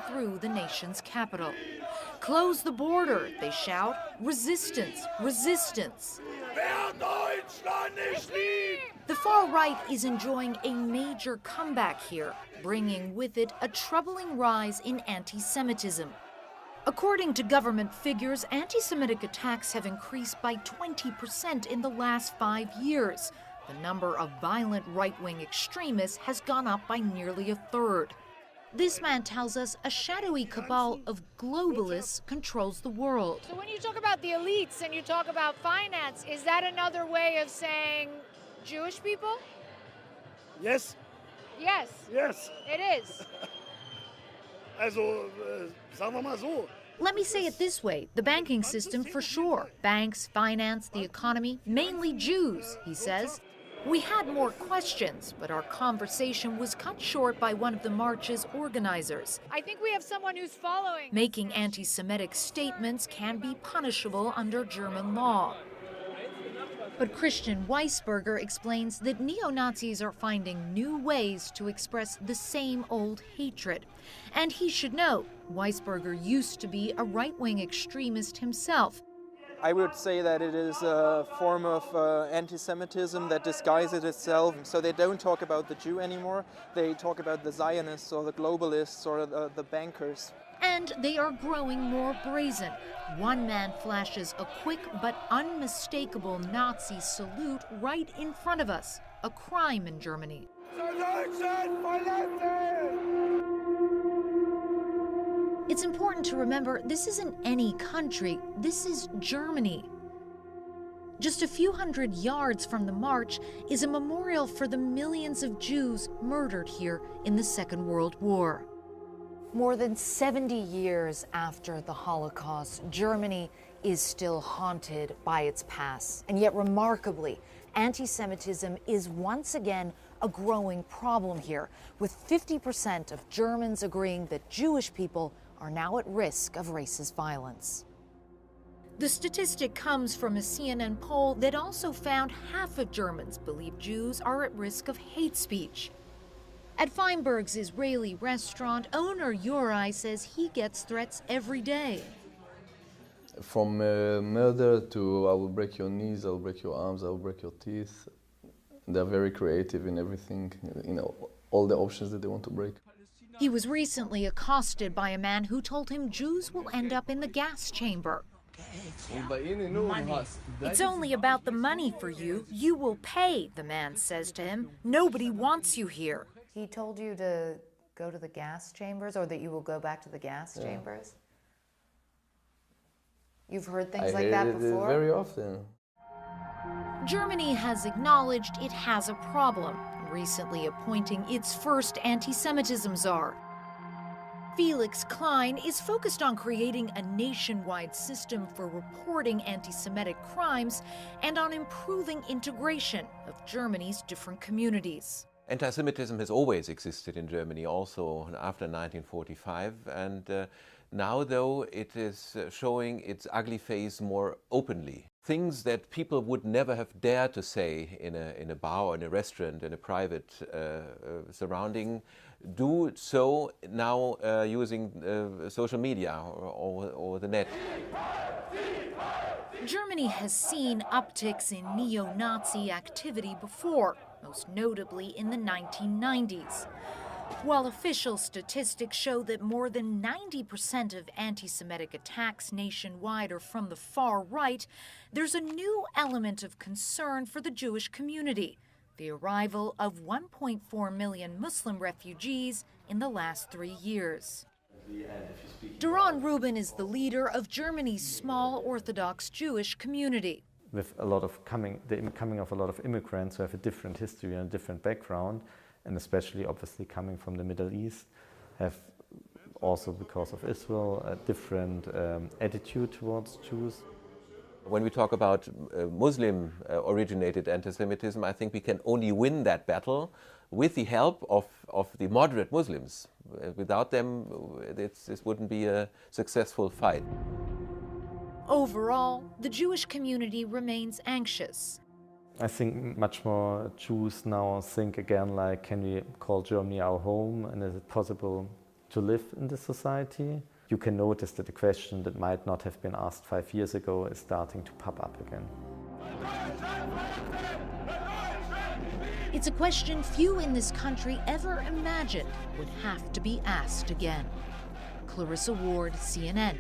through the nation's capital. Close the border, they shout. Resistance, resistance. The far right is enjoying a major comeback here, bringing with it a troubling rise in anti-Semitism. According to government figures, anti-Semitic attacks have increased by 20% in the last 5 years. The number of violent right-wing extremists has gone up by nearly a third. This man tells us a shadowy cabal of globalists controls the world. So when you talk about the elites and you talk about finance, is that another way of saying Jewish people? Yes. Yes. Yes. It is. Also, sagen wir mal so. Let me say it this way, the banking system for sure. Banks, finance, the economy, mainly Jews, he says. We had more questions, but our conversation was cut short by one of the march's organizers. I think we have someone who's following. Making anti-Semitic statements can be punishable under German law. But Christian Weisberger explains that neo-Nazis are finding new ways to express the same old hatred. And he should know, Weisberger used to be a right-wing extremist himself. I would say that it is a form of anti-Semitism that disguises itself. So they don't talk about the Jew anymore. They talk about the Zionists or the globalists or the bankers. And they are growing more brazen. One man flashes a quick but unmistakable Nazi salute right in front of us, a crime in Germany. It's important to remember this isn't any country, this is Germany. Just a few hundred yards from the march is a memorial for the millions of Jews murdered here in the Second World War. More than 70 years after the Holocaust, Germany is still haunted by its past. And yet, remarkably, anti-Semitism is once again a growing problem here, with 50% of Germans agreeing that Jewish people are now at risk of racist violence. The statistic comes from a CNN poll that also found half of Germans believe Jews are at risk of hate speech. At Feinberg's Israeli restaurant, owner Yorai says he gets threats every day. From murder to I will break your knees, I will break your arms, I will break your teeth. They're very creative in everything, all the options that they want to break. He was recently accosted by a man who told him Jews will end up in the gas chamber. It's only about the money for you. You will pay, the man says to him. Nobody wants you here. He told you to go to the gas chambers, or that you will go back to the gas chambers? You've heard things like that before? Very often. Germany has acknowledged it has a problem, recently appointing its first anti-Semitism czar. Felix Klein is focused on creating a nationwide system for reporting anti-Semitic crimes and on improving integration of Germany's different communities. Anti-Semitism has always existed in Germany, also after 1945, and now, though, it is showing its ugly face more openly. Things that people would never have dared to say in a bar or in a restaurant, in a private surrounding, do so now using social media or the net. Germany has seen upticks in neo-Nazi activity before, most notably in the 1990s. While official statistics show that more than 90% of anti-Semitic attacks nationwide are from the far right, there's a new element of concern for the Jewish community: the arrival of 1.4 million Muslim refugees in the last 3 years. Doron Rubin is the leader of Germany's small Orthodox Jewish community. With a lot of the coming of a lot of immigrants who have a different history and a different background, and especially obviously coming from the Middle East, have also because of Israel a different attitude towards Jews. When we talk about Muslim-originated anti-Semitism, I think we can only win that battle with the help of the moderate Muslims. Without them, this wouldn't be a successful fight. Overall, the Jewish community remains anxious. I think much more Jews now think again, like, can we call Germany our home, and is it possible to live in this society. You can notice that the question that might not have been asked 5 years ago is starting to pop up again. It's a question few in this country ever imagined would have to be asked again. Clarissa Ward, CNN.